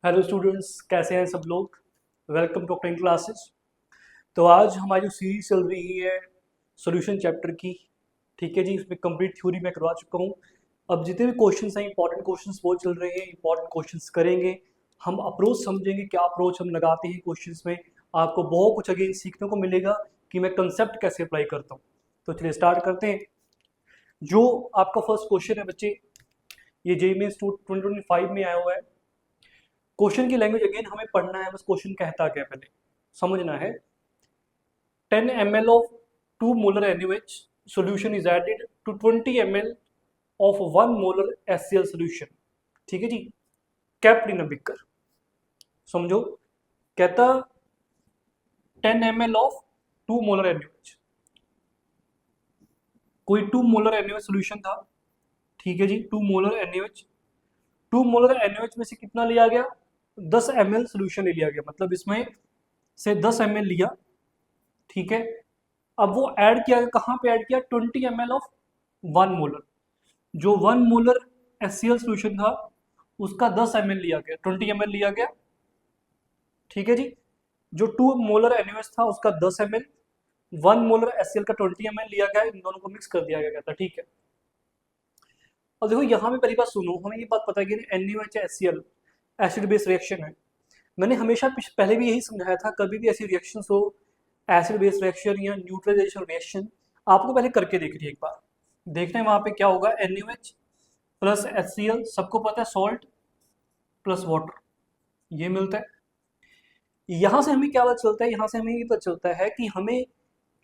Hello students, कैसे हैं सब लोग। वेलकम टू अपनी क्लासेस। तो आज हमारी जो सीरीज चल रही है सॉल्यूशन चैप्टर की, ठीक है जी। इसमें कंप्लीट थ्योरी मैं करवा चुका हूँ। अब जितने भी क्वेश्चंस हैं, इंपॉर्टेंट क्वेश्चंस वो चल रहे हैं, इंपॉर्टेंट क्वेश्चंस करेंगे। हम अप्रोच समझेंगे, क्या अप्रोच हम लगाते हैं क्वेश्चंस में। आपको बहुत कुछ अगेन सीखने को मिलेगा कि मैं कंसेप्ट कैसे अप्लाई करता हूँ। तो चलिए स्टार्ट करते हैं। जो आपका फर्स्ट क्वेश्चन है बच्चे, ये जेई में 2025 में आया हुआ है। क्वेश्चन की लैंग्वेज अगेन हमें पढ़ना है, बस क्वेश्चन कहता क्या पहले समझना है। 10 ml of 2 molar NaOH solution is added to 20 ml of 1 molar HCl solution, ठीक है जी। kept in a beaker। समझो, कहता 10 ml of 2 molar NaOH, कोई 2 molar NaOH solution था, ठीक है जी। 2 molar NaOH, 2 molar NaOH में से कितना लिया गया, 10 ml सोल्यूशन ले लिया गया, मतलब इसमें से 10 ml लिया, ठीक है। अब वो ऐड किया, कहाँ पे ऐड किया, 20 ml ऑफ 1 मोलर। जो 1 मोलर HCl सोल्यूशन था उसका 10 ml लिया गया, 20 ml लिया गया, ठीक है जी। जो 2 मोलर NaOH था उसका 10 ml, 1 मोलर HCl का 20 ml लिया गया, इन दोनों को मिक्स कर दिया गया था, ठीक है। और देखो यहाँ पे पहली बात सुनो, हमें ये बात पता है कि NaOH HCl acid base reaction है। मैंने हमेशा पहले भी यही समझाया था, कभी भी ऐसी रिएक्शन हो, एसिड बेस रिएक्शन या न्यूट्रलाइजेशन रिएक्शन, आपको पहले करके देखनी है एक बार। देखना है वहाँ पे क्या होगा, NaOH प्लस HCl, सबको पता है सॉल्ट प्लस वाटर, ये मिलता है। यहाँ से हमें क्या पता चलता है, यहाँ से हमें ये पता चलता है कि हमें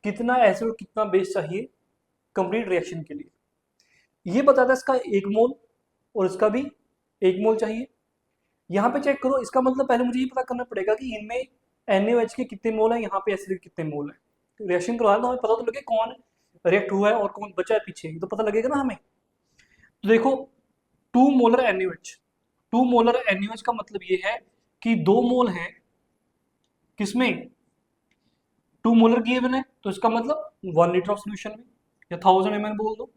कितना एसिड और कितना बेस चाहिए कंप्लीट रिएक्शन के लिए। ये बताता है इसका 1 मोल और इसका भी 1 मोल चाहिए। यहाँ पे चेक करो, इसका मतलब पहले मुझे ये पता करना पड़ेगा कि इनमें NaOH के कितने मोल है, यहाँ पे एसिड के कितने मोल है। रिएक्शन करवाया तो हमें पता तो लगे कौन रिएक्ट हुआ है और कौन बचा है पीछे, ये तो पता लगेगा ना हमें। तो देखो 2 मोलर NaOH, 2 मोलर NaOH का मतलब ये है कि 2 मोल है किसमें, 2 मोलर गिवन है, तो इसका मतलब 1 लीटर ऑफ सोल्यूशन में, या 1000 ml बोल दो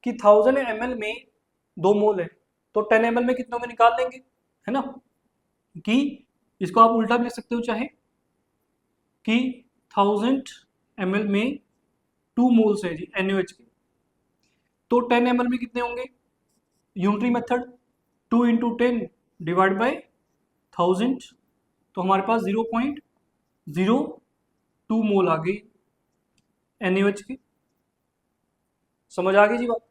कि 1000 ml में 2 मोल है, तो 10 ml में कितनों में निकाल लेंगे, है ना। कि इसको आप उल्टा भी लिख सकते हो चाहे, कि 1000 ml में 2 मोल्स है जी NaOH के, तो 10 ml में कितने होंगे, unitary method 2 into 10 divide by 1000, तो हमारे पास 0.02 मोल आ गई NaOH की। समझ आ गई जी बात।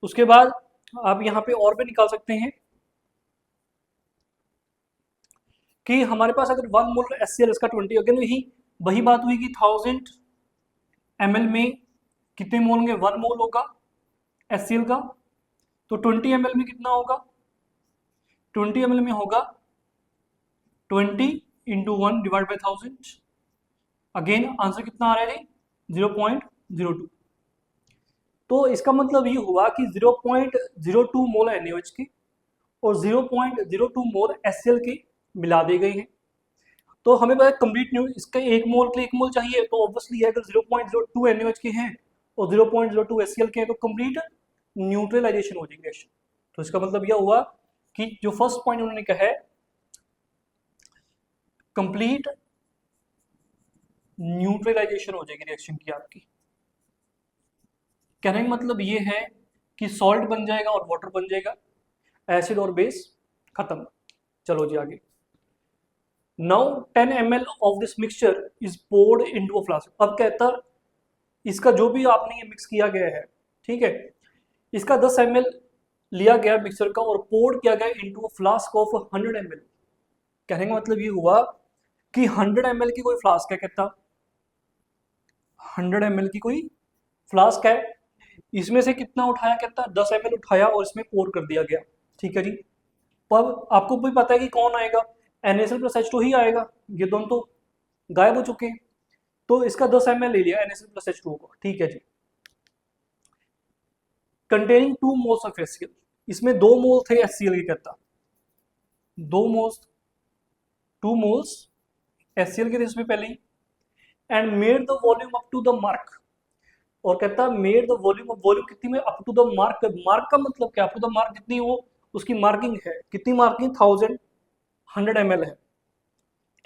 उसके बाद आप यहाँ पे और भी निकाल सकते हैं कि हमारे पास अगर 1 मोल HCl इसका 20, अगेन वही बात हुई कि 1000 ml में कितने मोल होंगे, 1 मोल होगा HCl का, तो 20 ml में कितना होगा, 20 ml में होगा 20 into 1 divide by 1000। Again answer कितना आ रहा है जी, 0.02। तो इसका मतलब ये हुआ कि 0.02 मोल NaOH के और 0.02 मोल HCl के मिला दिए गए हैं। तो हमें पता है कंप्लीट न्यू, इसका 1 मोल के लिए 1 मोल चाहिए, तो ऑब्वियसली अगर 0.02 NaOH के हैं और 0.02 HCl के हैं तो कंप्लीट न्यूट्रलाइजेशन हो जाएगी रिएक्शन। तो इसका मतलब यह हुआ कि जो फर्स्ट पॉइंट उन्होंने कहा है कंप्लीट न्यूट्रलाइजेशन हो जाएगी रिएक्शन की आपकी। कहने का मतलब ये है कि सॉल्ट बन जाएगा और वाटर बन जाएगा, एसिड और बेस खत्म। चलो जी आगे। Now 10 ml of this mixture is poured into a flask. अब कहता इसका जो भी आपने ये मिक्स किया गया है, ठीक है, इसका 10 ml लिया गया मिक्सचर का और पोर्ड किया गया into a flask of 100 ml। कहने का मतलब ये हुआ कि 100 ml की कोई फ्लास्क है, कहता 100 ml की कोई फ्लास्क है, इसमें से कितना उठाया, कहता 10 ml उठाया और इसमें पोर कर दिया गया, ठीक है जी। पर आपको भी पता है कि कौन आएगा, NaCl प्लस H2 ही आएगा, ये दोनों तो गायब हो चुके हैं। तो इसका 10 ml ले लिया NaCl प्लस H2 को, ठीक है जी। कंटेनिंग 2 मोल्स ऑफ HCl, इसमें 2 मोल थे HCl के, कहता 2 मोल्स, 2 मोल्स HCl के थे इसमें पहले ही। And made the volume up to the mark, और कहता made the volume, of volume कितनी में, up to the mark. Mark का मतलब क्या, अप टू द मार्क कितनी हो, उसकी मार्किंग है, कितनी मार्किंग, 1100 ml है।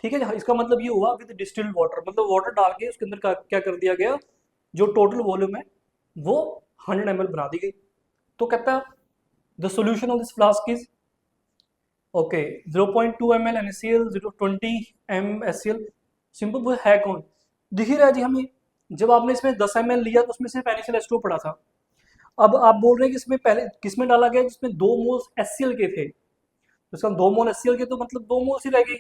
ठीक है, इसका मतलब ये हुआ विद डिस्टिल्ड वाटर, मतलब वाटर डाल के उसके अंदर क्या कर दिया गया, जो टोटल वॉल्यूम है वो 100 ml बना दी गई। तो कहता है the solution of this flask is okay 0.2 ml NaCl 020 mScl। Simple, वो है कौन, दिख ही रहा है जी हमें। जब आपने इसमें 10 ml लिया तो उसमें सिर्फ NaCl पड़ा था। अब आप बोल रहे हैं कि इसमें पहले किसमें डाला गया, जिसमें 2 मोल्स HCl के थे, तो इसका 2 मोल HCl के, तो मतलब 2 मोल्स ही रह गए।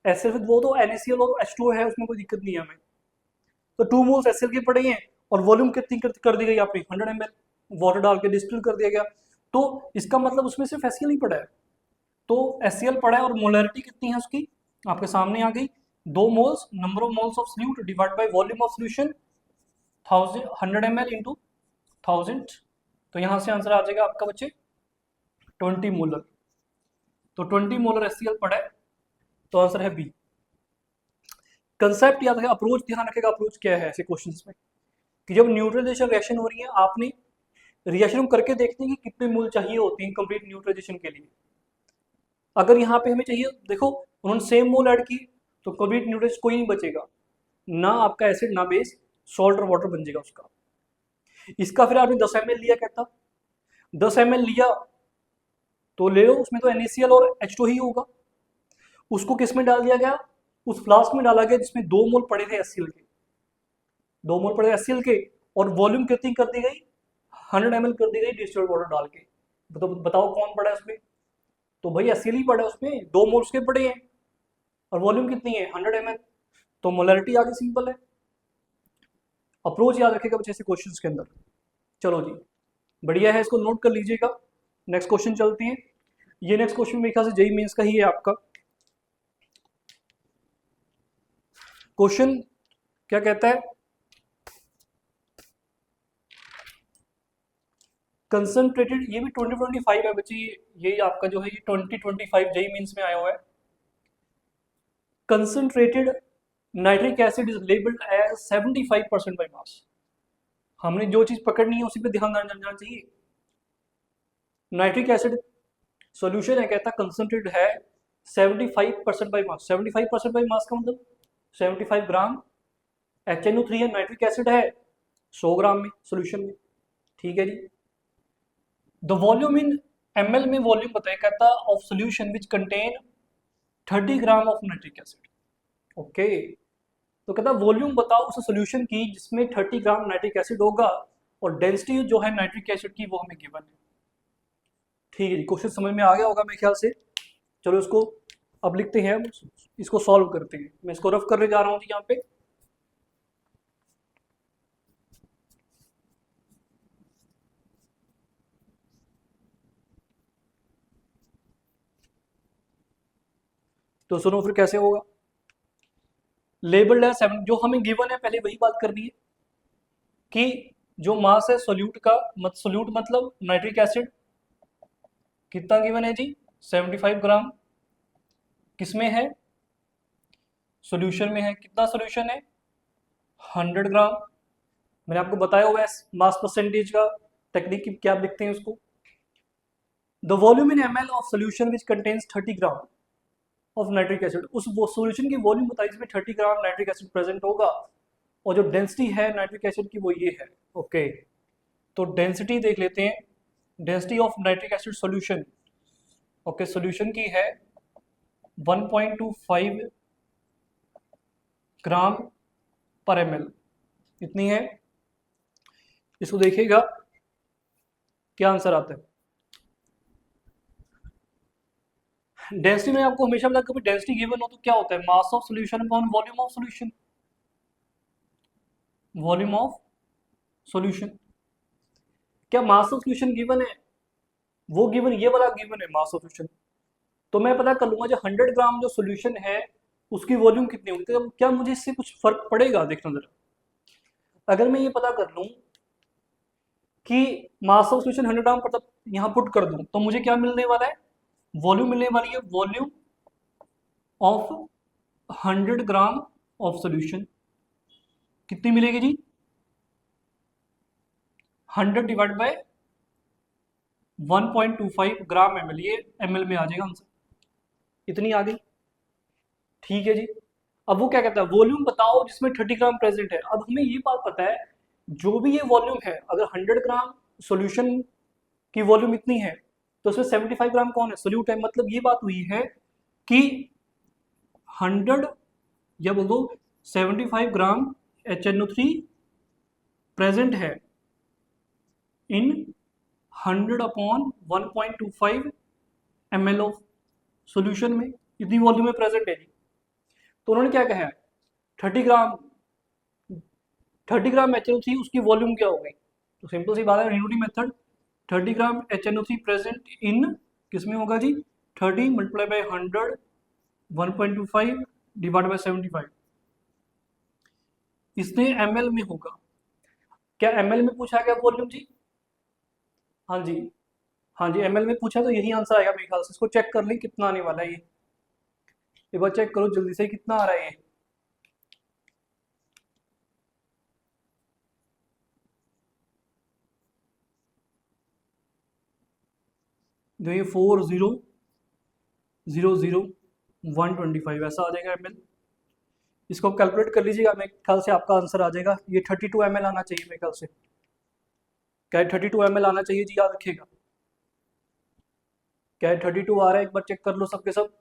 HCl वो तो NaCl और H2O है, उसमें कोई दिक्कत नहीं है हमें। तो 2 मोल्स HCl के पड़े हैं और वॉल्यूम कितनी कर दी गई आपने, 100 ml, वाटर डाल के डिस्टिल कर दिया गया। तो इसका मतलब उसमें सिर्फ HCl ही पड़ा है। तो HCl पड़ा है और मोलैरिटी कितनी है उसकी, आपके सामने आ गई, 2 moles, number of moles of solute divide by volume of solution 100 ml into 1000। तो यहाँ से आंसर आ जाएगा आपका बच्चे 20 मोलर। तो 20 मोलर HCl पड़ा है, तो आंसर है बी। कंसेप्ट याद रखेगा, अप्रोच ध्यान रखेगा, अप्रोच क्या है ऐसे क्वेश्चंस में, कि जब न्यूट्रलाइजेशन रिएक्शन हो रही है, आपने रिएक्शन करके देखते हैं कि कितने मोल चाहिए होती हैं कंप्लीट न्यूट्रलाइजेशन के लिए। अगर यहाँ पे हमें चाहिए, देखो उन्होंने सेम मोल ऐड की, तो कंप्लीट न्यूट्रलाइजेशन कोई नहीं बचेगा, ना आपका एसिड ना बेस, सॉल्ट और वाटर बन जाएगा उसका। इसका फिर आपने 10 ml लिया, कहता 10 ml लिया तो ले लो, उसमें तो NaCl और H2 ही होगा। उसको किस में डाल दिया गया, उस फ्लास्क में डाला गया जिसमें 2 मोल पड़े थे HCl के, 2 मोल पड़े HCl के, और वॉल्यूम कितनी कर दी गई, 100 ml कर दी गई डिस्टिल्ड वाटर डाल के। तो बताओ कौन पड़ा है उसमें, तो भाई HCl ही पड़ा है उसमें, 2 मोल उसके पड़े हैं और वॉल्यूम कितनी है 100 ml, तो मोलैरिटी आगे सिंपल है। अप्रोच याद रखेगा बच्चे से क्वेश्चंस के अंदर। चलो जी, बढ़िया है, इसको नोट कर लीजिएगा। नेक्स्ट क्वेश्चन चलते हैं। ये नेक्स्ट क्वेश्चन मेरे ख्याल से जेईई मेंस का ही है आपका। क्वेश्चन क्या कहता है, कंसंट्रेटेड, ये भी 2025 है बच्चे, ये आपका जो है ये 2025 जेईई मेंस में आया हुआ है। Concentrated nitric acid is labelled as 75% by mass. हमने जो चीज पकड़नी है उसी पे ध्यान देना चाहिए। नाइट्रिक एसिड सॉल्यूशन है, कहता कंसंट्रेटेड है 75% बाय मास। 75% बाय मास का मतलब 75 ग्राम HNO3 है, नाइट्रिक एसिड है 100 ग्राम में सॉल्यूशन में। ठीक है जी, द वॉल्यूम इन ml में वॉल्यूम बताया, कहता of solution which contain 30 gram of nitric acid. Okay, तो कहता वॉल्यूम बताओ उस सॉल्यूशन की जिसमें 30 ग्राम नाइट्रिक एसिड होगा, और डेंसिटी जो है नाइट्रिक एसिड की वो हमें गिवन है। ठीक है जी, क्वेश्चन समझ में आ गया होगा मेरे ख्याल से। चलो इसको अब लिखते हैं, इसको सॉल्व करते हैं। मैं इसको रफ करने जा रहा हूँ जी यहाँ पे। तो सुनो फिर कैसे होगा। लेबल्ड है 7, जो हमें गिवन है पहले वही बात करनी है, कि जो मास है सोल्यूट का, सोल्यूट मतलब नाइट्रिक एसिड, कितना गिवन है जी 75 ग्राम, किसमें है, सॉल्यूशन में है। कितना सॉल्यूशन है 100 ग्राम। मैंने आपको बताया हुआ है मास परसेंटेज का टेक्निक क्या लिखते हैं उसको। The volume in ml of solution which contains 30 gram of nitric acid, उस वो सॉल्यूशन की वॉल्यूम बताई जिसमें 30 ग्राम नाइट्रिक एसिड प्रेजेंट होगा, और जो डेंसिटी है नाइट्रिक एसिड की वो ये है। ओके, तो डेंसिटी देख लेते हैं, density of nitric acid solution, okay solution की है 1.25 ग्राम पर ml, इतनी है। इसको देखिएगा क्या आंसर आता है। डेंसिटी में आपको हमेशा बताया, कभी डेंसिटी गिवन हो तो क्या होता है, मास of solution upon volume of solution, volume of solution. क्या मास ऑफ सॉल्यूशन गिवन है, वो गिवन, ये वाला गिवन है मास ऑफ सॉल्यूशन, तो मैं पता कर लूंगा जो 100 ग्राम जो सॉल्यूशन है उसकी वॉल्यूम कितनी होगी। तो क्या मुझे इससे कुछ फर्क पड़ेगा, देखना जरा। अगर मैं ये पता कर लूं कि मास ऑफ सॉल्यूशन 100 ग्राम पर यहाँ पुट कर दूं, तो मुझे क्या मिलने वाला है, वॉल्यूम मिलने वाली है, volume of 100 gram of solution कितनी मिलेगी जी, 100 डिवाइड बाय 1.25 ग्राम ml, ये ml में आ जाएगा आंसर, इतनी आ गई। ठीक है जी। अब वो क्या कहता है, वॉल्यूम बताओ जिसमें 30 ग्राम प्रेजेंट है। अब हमें ये बात पता है, जो भी ये वॉल्यूम है, अगर 100 ग्राम सॉल्यूशन की वॉल्यूम इतनी है, तो उसमें 75 ग्राम कौन है, सोल्यूट है। मतलब ये बात हुई है कि 100 या बोल दो 75 ग्राम HNO3 प्रेजेंट है इन 100 अपॉन 1.25 ml ऑफ सॉल्यूशन में, इतनी वॉल्यूम में प्रेजेंट है जी। तो उन्होंने क्या कहा है, 30 ग्राम 30 ग्राम HNO3 उसकी वॉल्यूम क्या हो गई। तो सिंपल सी बात है, रिनोटी method, 30 gram HNO3 present in किसमें होगा जी, 30 मल्टीप्लाई बाई 100 1.25 डिवाइड बाई 75, इसने ml में होगा। क्या ml में पूछा गया वॉल्यूम जी, हाँ जी, हाँ जी ml में पूछा, तो यही आंसर आएगा मेरे ख्याल से। इसको चेक कर लें कितना आने वाला है ये, एक बार चेक करो जल्दी से कितना आ रहा है ये। जो ये 40,00125 ऐसा आ जाएगा ml। इसको आप कैलकुलेट कर लीजिएगा, मेरे ख्याल से आपका आंसर आ जाएगा। ये 32 ml आना चाहिए मेरे ख्याल से, क्या 32 ml आना चाहिए जी, याद रखिएगा। क्या 32 आ रहा है, एक बार चेक कर लो सबके सब।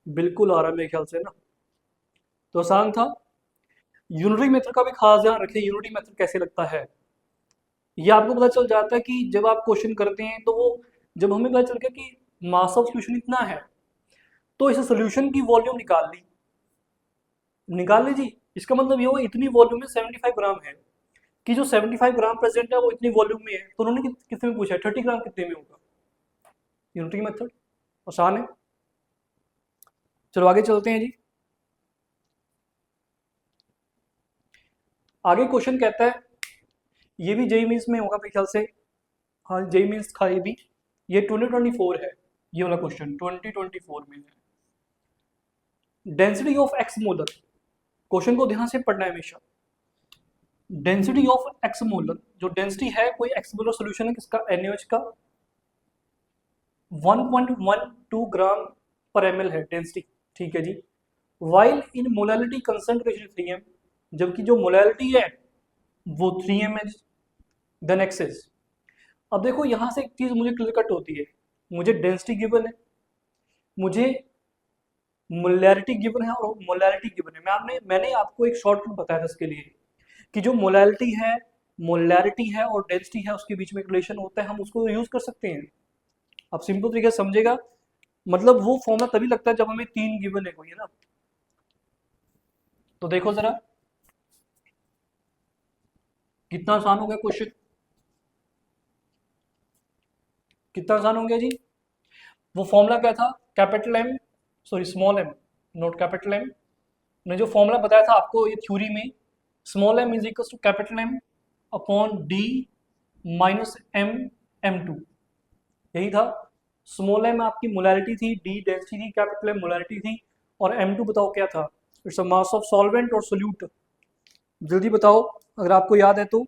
बिल्कुल आ रहा है मेरे ख्याल से ना, तो आसान था। यूनिटरी मेथड का भी खास ध्यान रखिए, यूनिटरी मेथड कैसे लगता है, ये आपको पता चल जाता है कि जब आप क्वेश्चन करते हैं, तो वो जब हमें पता चल गया कि मास ऑफ सोल्यूशन इतना है, तो इस सोल्यूशन की वॉल्यूम निकाल ली जी। इसका मतलब ये हुआ इतनी वॉल्यूम में 75 ग्राम है, कि जो 75 ग्राम प्रेजेंट है वो इतनी वॉल्यूम में है। तो उन्होंने कितने में पूछा है, 30 ग्राम कितने में होगा। यूनिटरी मेथड आसान है। चलो आगे चलते हैं जी। आगे क्वेश्चन कहता है, ये भी जेई मीन्स में होगा मेरे ख्याल से, हाँ जेई मीन्स था ये भी, ये 2024 है, ये वाला क्वेश्चन 2024 में है। Density of x molar, question को ध्यान से पढ़ना है हमेशा। डेंसिटी ऑफ एक्स मोलर, जो डेंसिटी है कोई एक्स मोलर सोल्यूशन है किसका, NaOH का, 1.12 ग्राम पर ml है डेंसिटी। ठीक है जी। While in molality concentration 3m, जबकि जो मोलैलिटी है वो 3m है। देन एक्सेस, अब देखो यहां से एक चीज मुझे क्लियर कट होती है, मुझे डेंसिटी गिवन है, मुझे मोलैरिटी गिवन है और मोलैरिटी गिवन है। मैंने आपको एक शॉर्टकट बताया था इसके लिए, कि जो मोलैरिटी है, मोलैरिटी है और डेंसिटी है, उसके बीच में एक रिलेशन होता है, हम उसको यूज कर सकते हैं। आप सिंपल तरीके से समझेगा, मतलब वो फॉर्मूला तभी लगता है जब हमें 3 गिवन है कोई, है ना। तो देखो जरा कितना आसान हो गया क्वेश्चन, कितना आसान हो गया जी। वो फॉर्मूला क्या था, capital M, sorry small M, not capital M. मैंने जो फॉर्मूला बताया था आपको ये थ्योरी में, small M is equal to capital M upon D minus M2, यही था। स्मॉल एम आपकी मोलैरिटी थी, डी डेंसिटी थी, कैपिटल एम मोलैरिटी थी, और M2 बताओ क्या था, it's a mass of solvent और सोल्यूट। जल्दी बताओ अगर आपको याद है तो,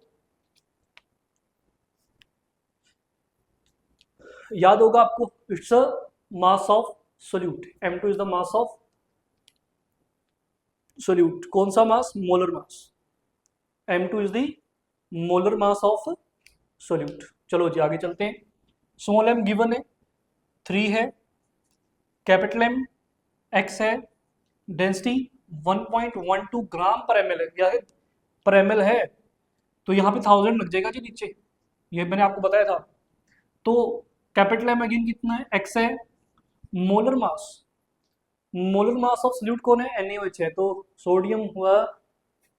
याद होगा आपको, it's a mass of solute, M2 is the mass of solute. कौन सा mass, molar mass, M2 is the molar mass of solute. चलो जी आगे चलते हैं। स्मॉल एम गिवन है 3 है, कैपिटल एम एक्स है, डेंसिटी 1.12 ग्राम पर एम एल है, क्या है पर एम एल है, तो यहाँ पे 1000 लग जाएगा जी नीचे, ये मैंने आपको बताया था। तो कैपिटल एम अगेन कितना है, एक्स है, molar mass, molar mass of solute कौन है, NaOH है, तो सोडियम हुआ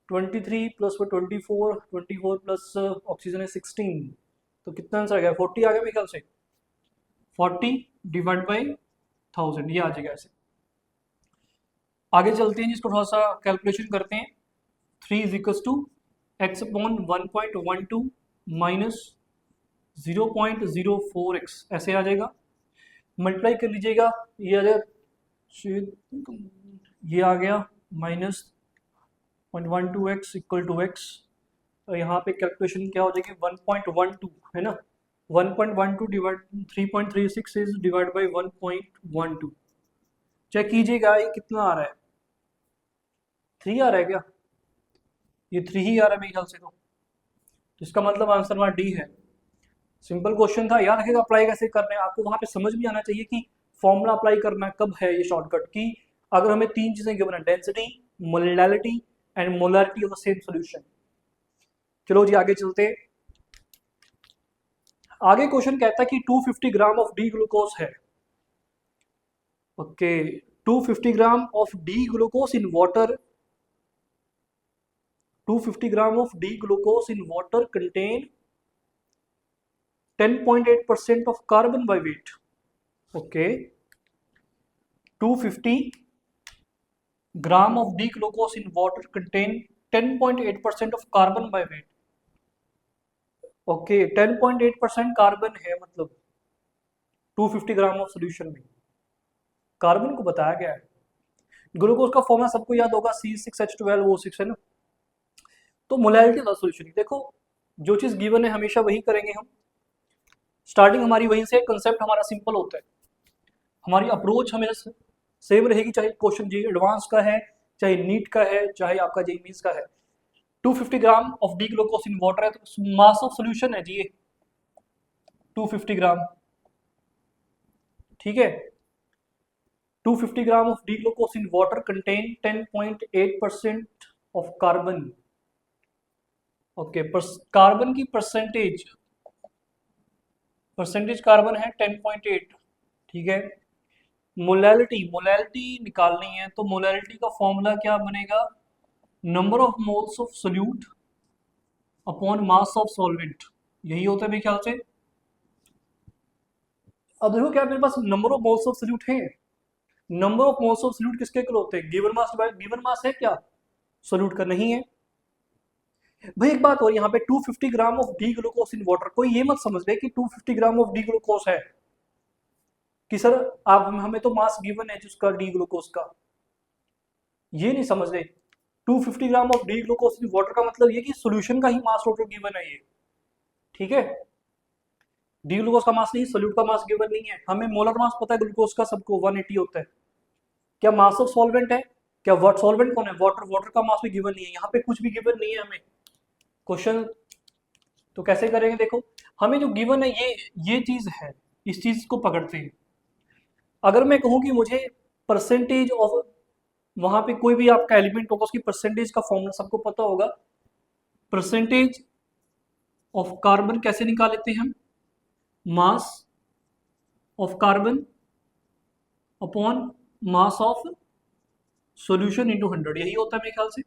23 प्लस 24 प्लस ऑक्सीजन है 16, तो कितना आंसर आ गया, 40 आ गया मेरे ख्याल से, 40 डिवाइड बाई 1000, ये आ जाएगा ऐसे। आगे चलते हैं जिसको थोड़ा सा कैलकुलेशन करते हैं। 3 is equal to X upon 1.12 minus 0.04x, ऐसे आ जाएगा। मल्टीप्लाई कर लीजिएगा, ये आ जाएगा, ये आ गया minus 0.12x equal to x, और यहाँ पे कैलकुलेशन क्या हो जाएगी 1.12 है ना, 1.12 divide 3.36 is divide by 1.12। Check कीजिएगा ये कितना आ रहा है, 3 आ रहा है क्या? ये 3 ही आ रहा है मेरे ख्याल से। तो इसका मतलब आंसर वहाँ डी है। सिंपल क्वेश्चन था, याद रखेगा अप्लाई कैसे करना है आपको, वहां पे समझ भी आना चाहिए कि फॉर्मूला अप्लाई करना कब है। ये शॉर्टकट की अगर हमें 3 चीजें गिवन है, density, molality and molarity of the same solution. चलो जी आगे चलते। आगे क्वेश्चन कहता है कि 250 ग्राम ऑफ डी ग्लूकोज है। Okay, 250 gram of D glucose in water, 250 gram of D glucose in water contain 10.8% of carbon by weight. Okay, 250 gram of D-glucose in water contain 10.8% of carbon by weight. Okay, 10.8% carbon है, मतलब 250 gram of solution में carbon को बताया गया है। Glucose का formula सबको याद होगा, C6H12O6 है ना। तो मोलैलिटी ऑफ सोल्यूशन, देखो जो चीज गिवन है हमेशा वही करेंगे हम। स्टार्टिंग हमारी वहीं से, कंसेप्ट हमारा सिंपल होता है, हमारी अप्रोच हमेशा सेम रहेगी, चाहे क्वेश्चन जी एडवांस का है, चाहे नीट का है, चाहे आपका जेईई मेंस का है। 250 gram of D glucose in water है, तो मास ऑफ सोल्यूशन है जी ये 250 ग्राम, ठीक है। 250 gram of D glucose in water contain 10.8% of carbon. Okay, carbon की परसेंटेज कार्बन है 10.8, ठीक है। मोलैलिटी निकालनी है, तो मोलैलिटी का फॉर्मूला क्या बनेगा, number of moles of solute upon mass of solvent, यही होता है मेरे ख्याल से। अब देखो क्या मेरे पास number of moles of solute है, number of moles of solute किसके इक्वल होते हैं, given mass divide given mass है क्या, सोल्यूट का नहीं है भाई। एक बात और, यहाँ पे 250 gram of D glucose in water, कोई ये मत समझ ले कि 250 ग्राम ऑफ डी ग्लूकोज है कि सर आप हमें तो मास गिवन है जिसका डी ग्लूकोज का, ये नहीं समझ ले। 250 gram of D glucose in water का मतलब ये कि सॉल्यूशन का ही मास टोटल गिवन है ये, ठीक है। डी ग्लूकोज का मास नहीं, सोल्यूट का मास गिवन नहीं है। हमें मोलर मास पता है ग्लूकोज का, सबको 180 होता है। क्या मास ऑफ सॉल्वेंट है, क्या वाट सॉल्वेंट कौन है, वाटर, वाटर का मास भी गिवन नहीं है, यहाँ पे कुछ भी गिवन नहीं है हमें क्वेश्चन। तो कैसे करेंगे, देखो हमें जो गिवन है ये चीज है, इस चीज को पकड़ते हैं। अगर मैं कहूँ कि मुझे परसेंटेज ऑफ, वहां पे कोई भी आपका एलिमेंट होगा उसकी परसेंटेज का फॉर्मूला सबको पता होगा। परसेंटेज ऑफ कार्बन कैसे निकाल लेते हैं हम, mass of carbon upon mass of solution into 100, यही होता है मेरे ख्याल से,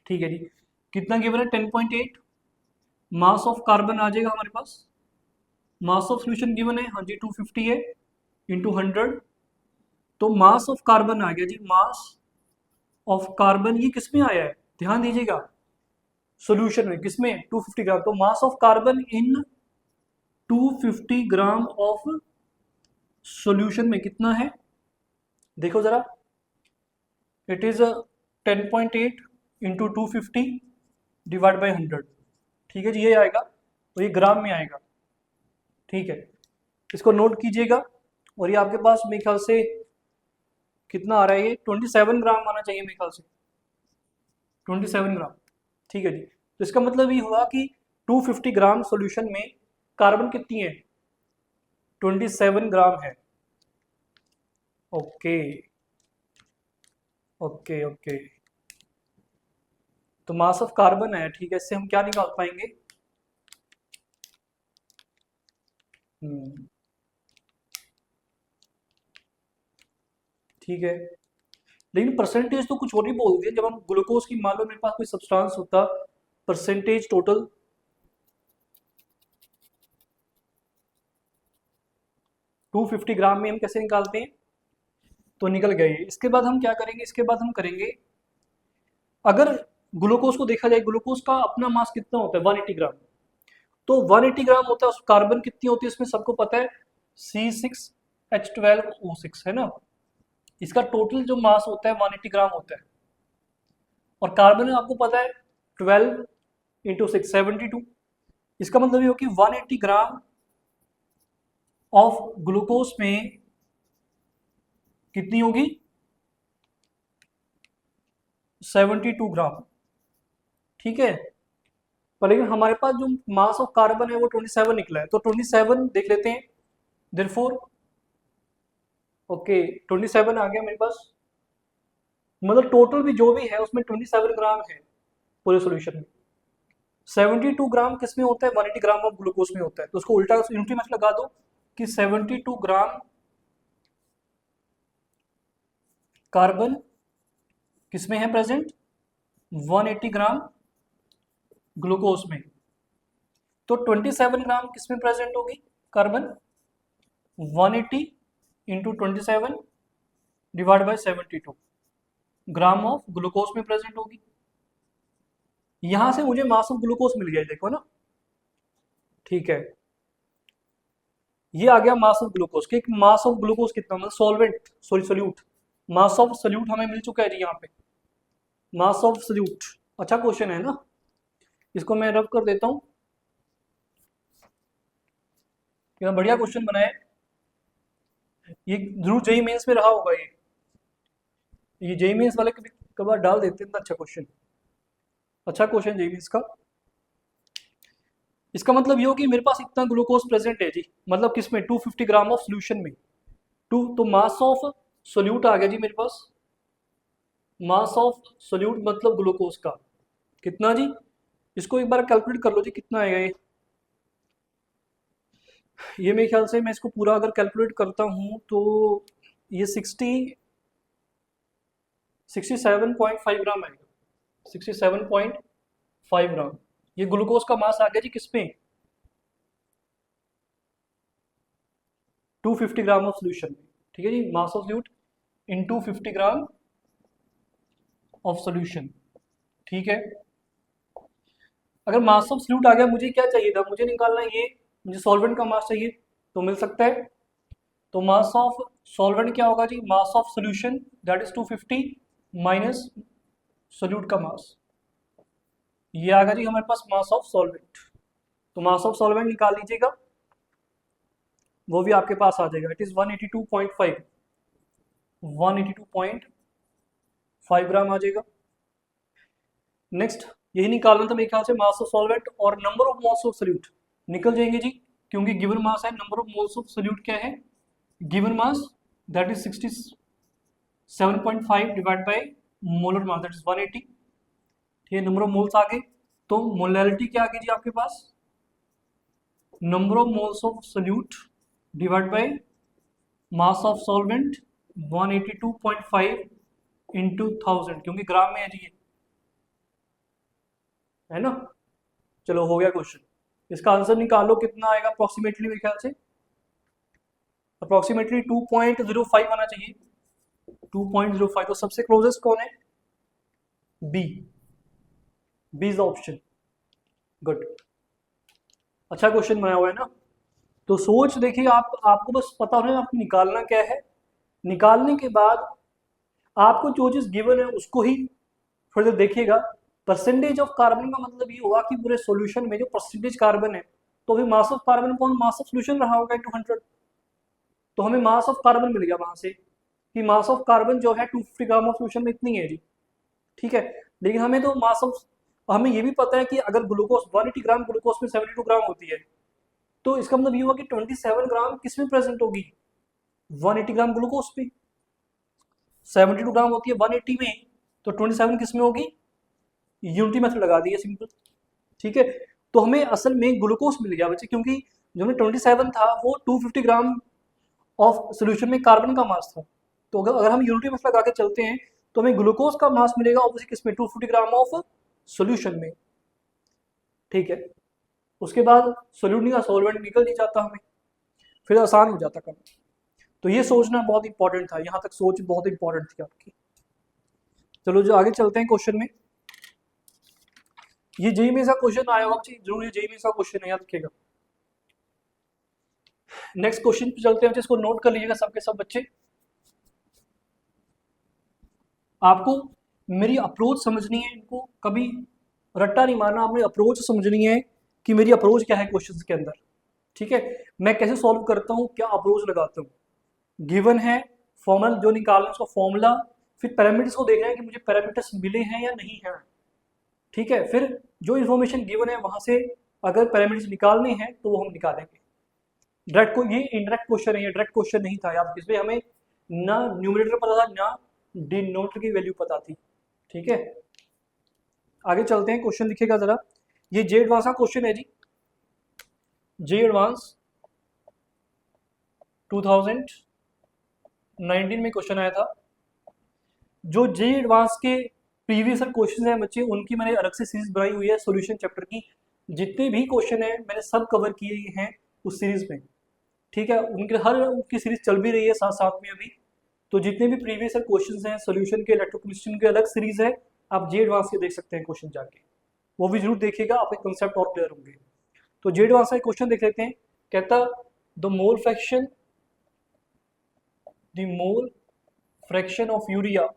ठीक है जी। कितना गिवन है 10.8, मास ऑफ कार्बन आ जाएगा हमारे पास, मास ऑफ सॉल्यूशन गिवन है हाँ जी 250 है, इंटू 100, तो मास ऑफ कार्बन आ गया जी, मास ऑफ कार्बन ये किस में आया है, ध्यान दीजिएगा, सॉल्यूशन में, किसमें 250 ग्राम, तो mass of carbon in 250 gram of solution में कितना है, देखो जरा, it is 10.8 into 250 divide by 100, ठीक है जी, ये आएगा, तो ये ग्राम में आएगा, ठीक है। इसको नोट कीजिएगा, और ये आपके पास मेरे ख्याल से कितना आ रहा है, ये 27 ग्राम आना चाहिए मेरे ख्याल से, 27 ग्राम, ठीक है जी। तो इसका मतलब ये हुआ कि 250 ग्राम सॉल्यूशन में कार्बन कितनी है, 27 ग्राम है। ओके ओके ओके, तो मास ऑफ कार्बन है, ठीक है। इससे हम क्या निकाल पाएंगे, ठीक है, लेकिन परसेंटेज तो कुछ और ही बोल दिया। जब हम ग्लूकोज की, मान लो मेरे पास कोई सब्सटेंस होता, परसेंटेज टोटल 250 ग्राम में हम कैसे निकालते हैं, तो निकल गए। इसके बाद हम क्या करेंगे, इसके बाद हम करेंगे, अगर ग्लूकोज को देखा जाए, ग्लूकोज का अपना मास कितना होता है 180 ग्राम, तो 180 ग्राम होता है, कार्बन कितनी होती है इसमें सबको पता है, C6H12O6 है ना। इसका टोटल जो मास होता है 180 ग्राम होता है, और कार्बन आपको पता है 12 इंटू 6 72। इसका मतलब ये हो कि 180 ग्राम ऑफ ग्लूकोज में कितनी होगी? 72 ग्राम। ठीक है, पर लेकिन हमारे पास जो मास ऑफ कार्बन है वो 27 निकला है, तो 27 देख लेते हैं। देयरफॉर ओके 27 आ गया मेरे पास, मतलब टोटल भी जो भी है उसमें 27 ग्राम है पूरे सॉल्यूशन में। 72 ग्राम किस में होता है? 180 ग्राम ऑफ ग्लूकोज में होता है, तो उसको उल्टा यूनिटी में लगा दो कि 72 ग्राम कार्बन किस में है प्रेजेंट? 180 ग्राम ग्लूकोज में। तो 27 ग्राम किस में प्रेजेंट होगी carbon? 180 into 27 divide by 72 gram of glucose में प्रेजेंट होगी। यहां से मुझे मास ऑफ ग्लूकोज मिल गया, देखो ना। ठीक है, ये आ गया मास ऑफ ग्लूकोज कि मास ऑफ ग्लूकोज कितना, मतलब solvent sorry solute, mass of solute हमें मिल चुका है जी यहाँ पे, मास ऑफ सोल्यूट। अच्छा क्वेश्चन है ना, इसको मैं रब कर देता हूँ, बढ़िया क्वेश्चन बनाया है ये, जरूर जेई मेंस में रहा होगा ये जेई मेंस वाले कभी कभार डाल देते हैं, अच्छा क्वेश्चन, अच्छा क्वेश्चन जेई मेंस का। इसका मतलब ये हो कि मेरे पास इतना ग्लूकोज प्रेजेंट है जी, मतलब किसमें? 250 ग्राम ऑफ सोल्यूशन में। तो मास ऑफ सोल्यूट आ गया जी मेरे पास, मास ऑफ सोल्यूट मतलब ग्लूकोज का कितना जी? इसको एक बार कैलकुलेट कर लो जी, कितना आएगा ये मेरे ख्याल से मैं इसको पूरा अगर कैलकुलेट करता हूँ तो ये 67.5 ग्राम आएगा, 67.5 ग्राम। ये ग्लूकोज का मास आ गया जी किस पे? 250 ग्राम ऑफ सोल्यूशन में। ठीक है जी, mass of solute in 250 gram of solution. ठीक है, अगर मास ऑफ सोल्यूट आ गया, मुझे क्या चाहिए था? मुझे निकालना ये, मुझे सॉल्वेंट का मास चाहिए, तो मिल सकता है। तो मास ऑफ सॉल्वेंट क्या होगा जी? Mass of solution that is 250 minus solute का मास, ये आ गया जी हमारे पास मास ऑफ सॉल्वेंट। तो मास ऑफ सॉल्वेंट निकाल लीजिएगा, वो भी आपके पास आ जाएगा, इट इज 182.5 ग्राम आ जाएगा। नेक्स्ट यही निकालना था मेरे ख्याल से, मास ऑफ सॉल्वेंट और number of moles of solute निकल जाएंगे जी, क्योंकि गिवन मास है, number of moles of solute क्या है? Given mass that is 67.5 divide by molar mass that is 180। ठीक है, नंबर ऑफ मोल्स आ गए, तो मोलैरिटी क्या आ गई जी आपके पास? Number of moles of solute divide by mass of solvent 182.5 into 1000, क्योंकि ग्राम में है जी ये, है ना। चलो हो गया क्वेश्चन, इसका आंसर निकालो कितना आएगा अप्रोक्सीमेटली, मेरे ख्याल से अप्रोक्सीमेटली 2.05 आना चाहिए, 2.05। तो सबसे क्लोजेस्ट कौन है? B, B is the option, good. अच्छा क्वेश्चन बनाया हुआ है ना। तो सोच देखिए, आपको बस पता होना आपको निकालना क्या है, निकालने के बाद आपको जो चीज गिवन है उसको ही थोड़ी देर देखिएगा। परसेंटेज ऑफ कार्बन का मतलब ये हुआ कि पूरे सॉल्यूशन में जो परसेंटेज कार्बन है, तो अभी मास ऑफ कार्बन कौन? मास ऑफ सोल्यूशन रहा होगा 200, तो हमें मास ऑफ कार्बन मिल गया वहां से कि मास ऑफ कार्बन जो है 250 ग्राम ऑफ सोल्यूशन में इतनी है जी। ठीक है, लेकिन हमें तो मास ऑफ, हमें ये भी पता है कि अगर ग्लूकोज 180 ग्राम ग्लूकोज में 72 ग्राम होती है, तो इसका मतलब ये हुआ कि 27 ग्राम किस में प्रेजेंट होगी? 180 ग्राम ग्लूकोज पे। 72 ग्राम होती है 180 में, तो 27 किस में होगी? यूनिटी मेथड लगा दी है सिंपल। ठीक है, तो हमें असल में ग्लूकोज मिल गया बच्चे, क्योंकि जो हमें 27 था वो 250 ग्राम ऑफ सोल्यूशन में कार्बन का मास था। तो अगर हम यूनिटी मेथड लगा के चलते हैं तो हमें ग्लूकोज का मास मिलेगा ऑब्वियसली किसमें? 250 ग्राम ऑफ सोल्यूशन में। ठीक है, उसके बाद सोल्यूट का सॉल्वेंट निकल नहीं जाता हमें, फिर आसान हो जाता काम। तो ये सोचना बहुत इंपॉर्टेंट था, यहाँ तक सोच बहुत इंपॉर्टेंट थी आपकी। चलो जो आगे चलते हैं क्वेश्चन में, ये जेई में सा क्वेश्चन आया होगा जरूर, ये जेई में सा क्वेश्चन है, याद रखिएगा। नेक्स्ट क्वेश्चन पे चलते हैं, इसको नोट कर लीजिएगा सबके सब बच्चे। आपको मेरी अप्रोच समझनी है, इनको कभी रट्टा नहीं मारना, आपने अप्रोच समझनी है कि मेरी अप्रोच क्या है क्वेश्चंस के अंदर। ठीक है, मैं कैसे सॉल्व करता हूँ, क्या अप्रोच लगाता हूँ, गिवन है फॉर्मूला जो निकालना है उसका फॉर्मूला, फिर पैरामीटर्स को देखना है कि मुझे पैरामीटर्स मिले हैं या नहीं है। ठीक है, फिर जो इन्फॉर्मेशन गिवन है वहां से अगर पैरामीटर्स निकालने हैं तो वो हम निकालेंगे। डायरेक्ट को ये इनडायरेक्ट क्वेश्चन है, ये डायरेक्ट क्वेश्चन नहीं था यार, इसमें हमें ना न्यूमरेटर पता था ना डिनोमिनेटर की वैल्यू पता थी। ठीक है, आगे चलते हैं, क्वेश्चन लिखेगा जरा। ये जे एडवांस का क्वेश्चन है जी, जे एडवांस 2019 में क्वेश्चन आया था। जो जे एडवांस के प्रीवियस क्वेश्चन हैं बच्चे, उनकी मैंने अलग से सीरीज बनाई हुई है सॉल्यूशन चैप्टर की। जितने भी क्वेश्चन हैं मैंने सब कवर किए हैं उस सीरीज में। ठीक है, उनके हर उनकी सीरीज चल भी रही है साथ साथ में अभी। तो जितने भी प्रीवियस क्वेश्चन हैं सॉल्यूशन के, इलेक्ट्रोकेमिस्ट्री के अलग सीरीज है, आप जे एडवांस के देख सकते हैं क्वेश्चन जाके, वो भी जरूर देखिएगा, आपके कंसेप्ट और क्लियर होंगे। तो जे एडवांस का क्वेश्चन देख लेते हैं। कहता the mole fraction of urea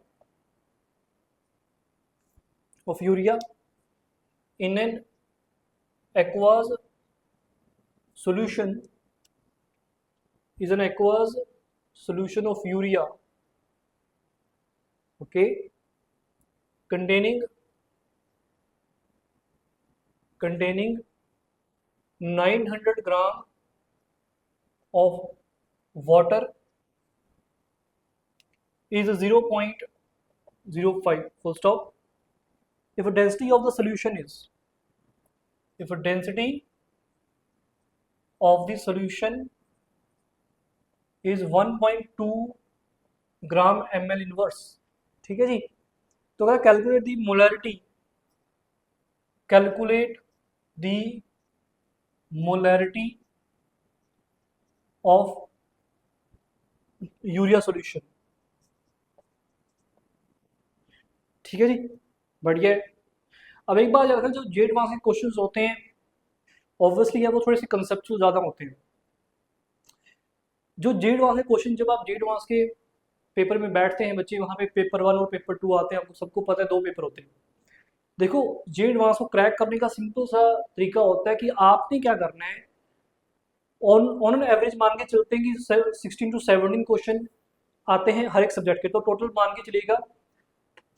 in an aqueous solution is an aqueous solution of urea, okay, containing 900 gram of water is 0.05 full stop. If a density of the solution is, if a density of the solution is 1.2 gram ml inverse. ठीक है जी, तो अगर calculate the molarity, calculate the molarity of urea solution. ठीक है जी, बढ़िया है। अब एक बात याद रखना, जो जे एडवांस के क्वेश्चंस होते हैं ऑब्वियसली वो थोड़े से कंसेप्चुअल ज़्यादा होते हैं। जो जे एडवांस के क्वेश्चन, जब आप जे एडवांस के पेपर में बैठते हैं बच्चे, वहाँ पे पेपर 1 और पेपर 2 आते हैं, आपको सबको पता है 2 पेपर होते हैं। देखो, जे एडवांस को क्रैक करने का सिंपल सा तरीका होता है कि आपने क्या करना है, ऑन एन एवरेज मान के चलते हैं कि 16 to 17 क्वेश्चन आते हैं हर एक सब्जेक्ट के, तो टोटल मान के चलेगा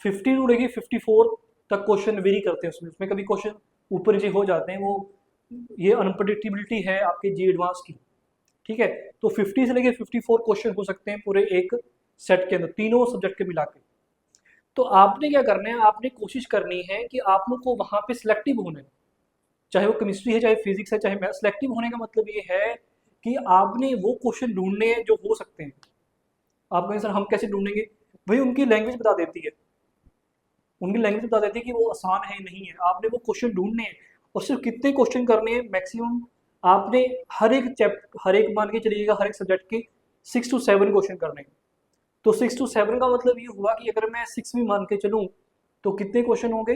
50 टू लेके 54 तक क्वेश्चन वेरी करते हैं उसमें कभी क्वेश्चन ऊपर नीचे हो जाते हैं, वो ये अनप्रडिक्टेबिलिटी है आपके जी एडवांस की। ठीक है, तो 50 से लेके 54 क्वेश्चन हो सकते हैं पूरे एक सेट के अंदर, तीनों सब्जेक्ट के मिला के। तो आपने क्या करना है, आपने कोशिश करनी है कि आप लोग को वहाँ पे सिलेक्टिव होना है, चाहे वो केमिस्ट्री है, चाहे फिजिक्स है, चाहे मैथ। सिलेक्टिव होने का मतलब ये है कि आपने वो क्वेश्चन ढूंढने हैं जो हो सकते हैं। आप कहें सर हम कैसे ढूंढेंगे, भाई उनकी लैंग्वेज बता देती है, उनकी लैंग्वेज बता देती है कि वो आसान है नहीं है। आपने वो क्वेश्चन ढूंढने हैं, और सिर्फ कितने क्वेश्चन करने हैं मैक्सिमम, आपने हर एक मान के चलिएगा हर एक सब्जेक्ट के 6 to 7 क्वेश्चन करने हैं। तो 6 to 7 का मतलब ये हुआ कि अगर मैं 6 भी मान के चलूँ तो कितने क्वेश्चन होंगे,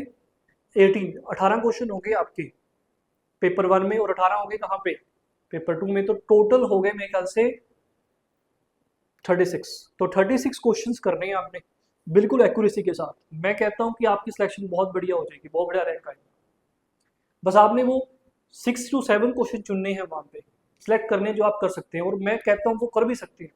18 क्वेश्चन होंगे आपके पेपर 1 में, और 18 होंगे कहाँ पे, पेपर 2 में। तो टोटल हो गए मेरे ख्याल से 36। तो 36 क्वेश्चंस करने हैं आपने बिल्कुल एक्यूरेसी के साथ। मैं कहता हूँ कि आपकी सिलेक्शन बहुत बढ़िया हो जाएगी, बहुत बढ़िया रैंक आएगा। बस आपने वो 6 to 7 क्वेश्चन चुनने हैं वहाँ पे, सिलेक्ट करने जो आप कर सकते हैं, और मैं कहता हूँ वो कर भी सकते हैं।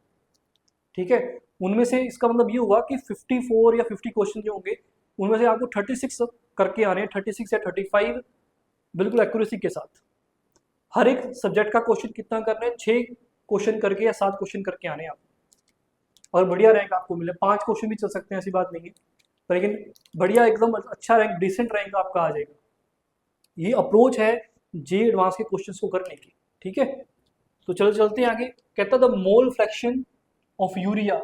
ठीक है, उनमें से इसका मतलब ये हुआ कि 54 या 50 क्वेश्चन जो होंगे उनमें से आपको 36 करके आ रहे हैं, 36 या 35 बिल्कुल एक्यूरेसी के साथ। हर एक सब्जेक्ट का क्वेश्चन कितना करना है, 6 क्वेश्चन करके या 7 क्वेश्चन करके आने हैं आप, और बढ़िया रैंक आपको मिले। 5 क्वेश्चन भी चल सकते हैं, ऐसी बात नहीं है, लेकिन बढ़िया एकदम अच्छा रैंक, डिसेंट रैंक आपका आ जाएगा। ये अप्रोच है जे एडवांस के क्वेश्चंस को करने की। ठीक है, तो चलो चलते हैं आगे। कहता the mole fraction of urea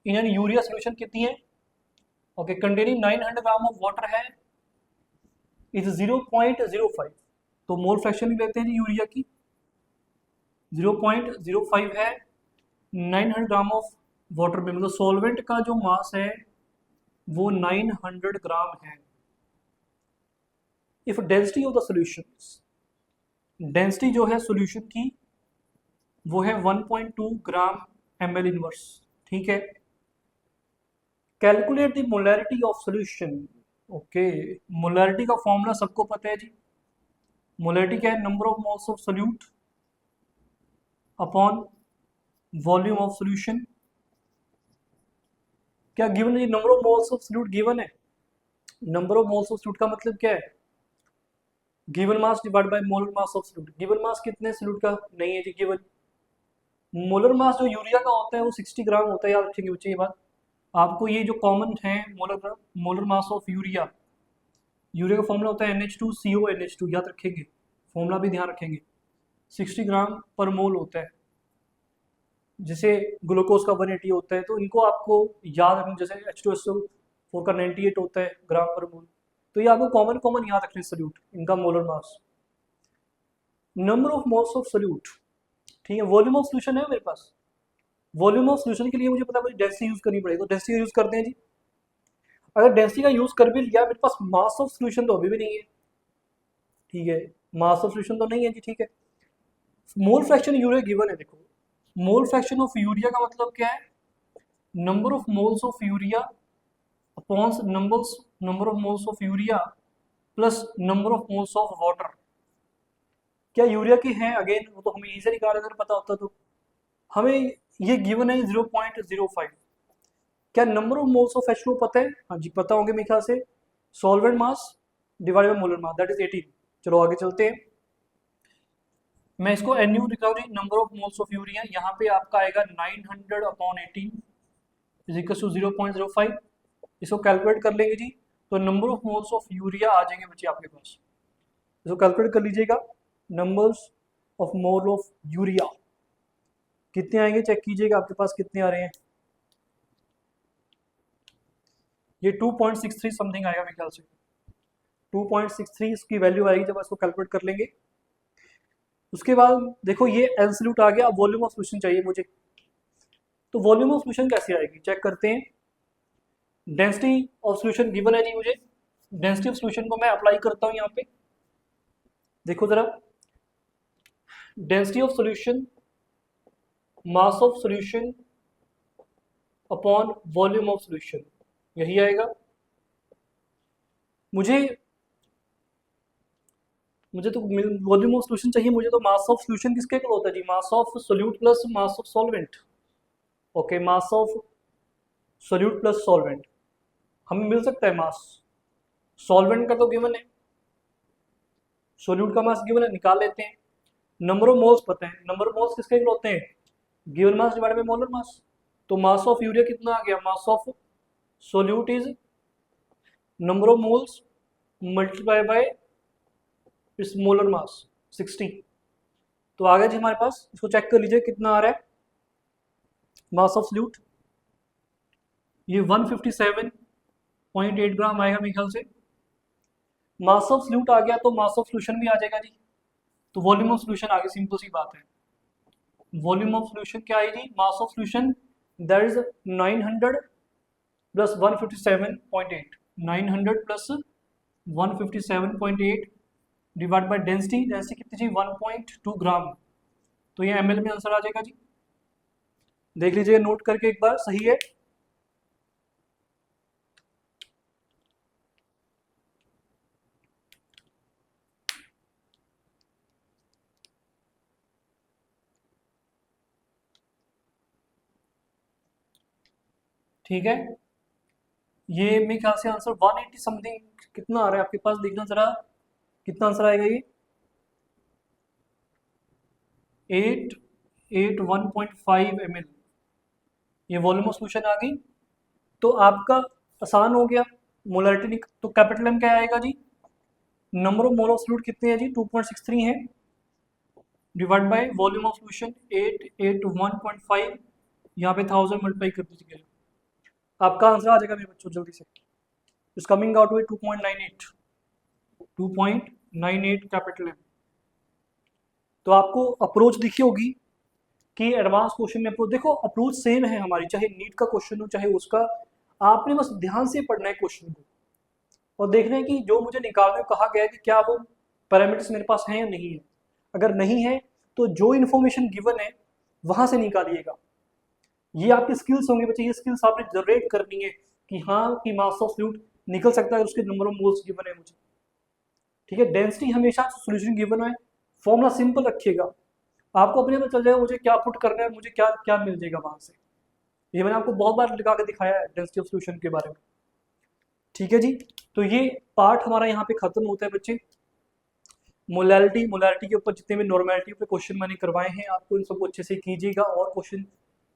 in an urea solution कितनी है, okay, containing 900 gram of water है, इज 0.05। तो मोल फ्रैक्शन भी लेते हैं जी यूरिया की, 0.05 है 900 ग्राम ऑफ वाटर में, मतलब सॉल्वेंट का जो मास है वो 900 ग्राम है। If density of the solution, density जो है सॉल्यूशन की वो है 1.2 ग्राम ml इनवर्स। ठीक है, calculate the molarity of solution. Okay, molarity का फॉर्मूला सबको पता है जी, मोलैरिटी क्या है, number of moles of solute upon volume of solution. क्या गिवन है? Number of moles of solute given है। Number of moles of solute का मतलब क्या है? Given mass divide by molar mass of solute. Given mass कितने solute का नहीं है जी गिवन। मोलर मास जो यूरिया का होता है वो 60 ग्राम होता है, याद रखेंगे बच्चे ये बात। आपको ये जो कॉमन है molar mass of urea, urea का फॉर्मूला होता है NH2CO NH2, याद रखेंगे, फॉर्मूला भी ध्यान रखेंगे। 60 ग्राम पर मोल होता है, जैसे ग्लूकोज का 180 होता है, तो इनको आपको याद रखना। जैसे H2SO4 का 98 होता है ग्राम पर मोल, तो ये आपको कॉमन कॉमन याद रखने सॉल्यूट, इनका molar mass. Number of moles of solute, ठीक है। वॉल्यूम ऑफ सॉल्यूशन है मेरे पास। वॉल्यूम ऑफ सॉल्यूशन के लिए मुझे पता है मुझे डेंसिटी यूज करनी पड़ेगी, तो डेंसिटी यूज करते हैं जी। अगर डेंसिटी का यूज कर भी लिया, मेरे पास मास ऑफ सॉल्यूशन तो अभी भी नहीं है, ठीक है। मास ऑफ सॉल्यूशन तो नहीं है जी, ठीक है। मोल फ्रैक्शन यूरिया गिवन है, देखो मोल फ्रैक्शन ऑफ यूरिया का मतलब क्या है? Number of moles of urea upon number of moles of urea plus number of moles of water. क्या यूरिया की है? अगेन वो तो हमें इजीली निकाल, अगर पता होता तो। हमें ये गिवन है 0.05। क्या number of moles of H2O पता है? हाँ जी पता होंगे मेरे ख्याल से। Solvent mass divided by molar mass, that is 18। चलो आगे चलते हैं। मैं इसको NU लिख रहा हूँ जी, number of moles of urea. यहाँ पे आपका आएगा 900 अपॉन 18 इज इक्वल टू 0.05। इसको कैलकुलेट कर लेंगे जी, तो number of moles of urea आ जाएंगे बच्चे आपके पास। इसको कैलकुलेट कर लीजिएगा, numbers of mole of urea कितने आएंगे चेक कीजिएगा आपके पास कितने आ रहे हैं। ये 2.63 समथिंग आएगा मेरे ख्याल से, 2.63 इसकी वैल्यू आएगी जब इसको कैलकुलेट कर लेंगे। उसके बाद देखो ये एब्सोल्यूट आ गया। अब वॉल्यूम ऑफ सॉल्यूशन चाहिए मुझे, तो वॉल्यूम ऑफ सॉल्यूशन कैसे आएगी चेक करते हैं। डेंसिटी ऑफ सॉल्यूशन गिवन है जी मुझे। डेंसिटी ऑफ सॉल्यूशन को मैं अप्लाई करता हूँ यहाँ पे, देखो जरा। Density of solution mass of solution upon volume of solution, यही आएगा। मुझे तो वॉल्यूम ऑफ सॉल्यूशन चाहिए मुझे, तो मास ऑफ सॉल्यूशन किसके इक्वल होता है जी? Mass of solute plus mass of solvent. Okay, mass of solute plus solvent हमें मिल सकता है मास। सॉल्वेंट का तो गिवन है, सोल्यूट का मास गिवन है, निकाल लेते हैं। नंबर ऑफ मोल्स पता है, नंबर ऑफ मोल्स किसके इक्वल होते हैं? Given mass divided by molar मास। तो मास ऑफ यूरिया कितना आ गया? मास of solute is number of moles multiply by इस मोलर मास 60। तो आ गया जी हमारे पास। इसको चेक कर लीजिए कितना आ रहा है मास ऑफ सोल्यूट। ये 157.8 ग्राम आएगा मेरे ख्याल से। मास ऑफ सोल्यूट आ गया तो मास ऑफ सोल्यूशन भी आ जाएगा जी। तो वॉल्यूम ऑफ सोल्यूशन आ गया, सिंपल सी बात है। वॉल्यूम ऑफ सोल्यूशन क्या आएगी? मास of solution that is 900 plus 157.8, 900 plus 157.8 divide by density. Density कितनी जी? 1.2 ग्राम। तो ये ml में आंसर आ जाएगा जी। देख लीजिए नोट करके एक बार, सही है। ठीक है, ये मेरे ख्याल से आंसर 180 समथिंग कितना आ रहा है आपके पास, देखना जरा कितना आंसर आएगा। ये 881.5 ml ये वॉल्यूम ऑफ सॉल्यूशन आ गई। तो आपका आसान हो गया मोलरिटी। तो कैपिटल एम क्या आएगा जी? Number of mole of solute कितने हैं जी? 2.63 है, divide by volume of solution 881.5, यहाँ पे 1000 मल्टीप्लाई कर दीजिए, आपका आंसर आ जाएगा मेरे बच्चों जल्दी से। Is coming out with 2.98 capital M. तो आपको अप्रोच दिखी होगी कि एडवांस क्वेश्चन में अप्रोच, देखो अप्रोच सेम है हमारी, चाहे नीट का क्वेश्चन हो चाहे उसका। आपने बस ध्यान से पढ़ना है क्वेश्चन को और देखना है कि जो मुझे निकालने को कहा गया है कि क्या वो पैरामीटर्स मेरे पास हैं या नहीं है। अगर नहीं है तो जो इन्फॉर्मेशन गिवन है वहां से निकालिएगा। ये आपकी स्किल्स होंगे बच्चे, ये स्किल्स आपने जनरेट करनी है कि हाँ कि मास ऑफ सॉल्यूट निकल सकता है, उसके नंबर ऑफ मोल्स गिवन है मुझे। ठीक है, डेंसिटी हमेशा सॉल्यूशन गिवन है, फॉर्मूला सिंपल रखिएगा। आपको अपने में चल जाएगा मुझे क्या पुट करना है, मुझे क्या क्या मिल जाएगा वहां से। ये मैंने आपको बहुत बार लिखा के दिखाया है डेंसिटी ऑफ सॉल्यूशन के बारे में। ठीक है जी, तो ये पार्ट हमारा यहाँ पे खत्म होता है बच्चे। मोलैलिटी, मोलैलिटी के ऊपर जितने भी नॉर्मेलिटी पे क्वेश्चन मैंने करवाए हैं आपको इन सबको अच्छे से कीजिएगा और क्वेश्चन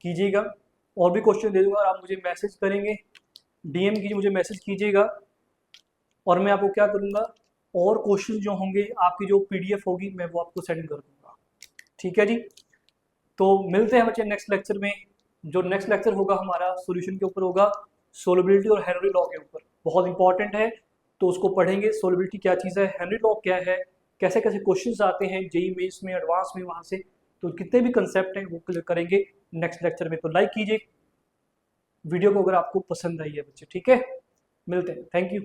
कीजिएगा। और भी क्वेश्चन दे दूंगा और आप मुझे मैसेज करेंगे, डीएम कीजिए, मुझे मैसेज कीजिएगा और मैं आपको क्या करूँगा, और क्वेश्चन जो होंगे आपकी जो पीडीएफ होगी मैं वो आपको सेंड कर दूंगा। ठीक है जी, तो मिलते हैं बच्चे नेक्स्ट लेक्चर में। जो नेक्स्ट लेक्चर होगा हमारा सॉल्यूशन के ऊपर होगा, सोलबिलिटी और हेनरी लॉ के ऊपर, बहुत इंपॉर्टेंट है तो उसको पढ़ेंगे। सोलबिलिटी क्या चीज़ है, हेनरी लॉ क्या है, कैसे कैसे क्वेश्चंस आते हैं जेई मेंस में, एडवांस में, वहाँ से तो कितने भी कंसेप्ट हैं वो क्लियर करेंगे नेक्स्ट लेक्चर में। तो लाइक कीजिए वीडियो को अगर आपको पसंद आई है बच्चे। ठीक है, मिलते हैं, थैंक यू।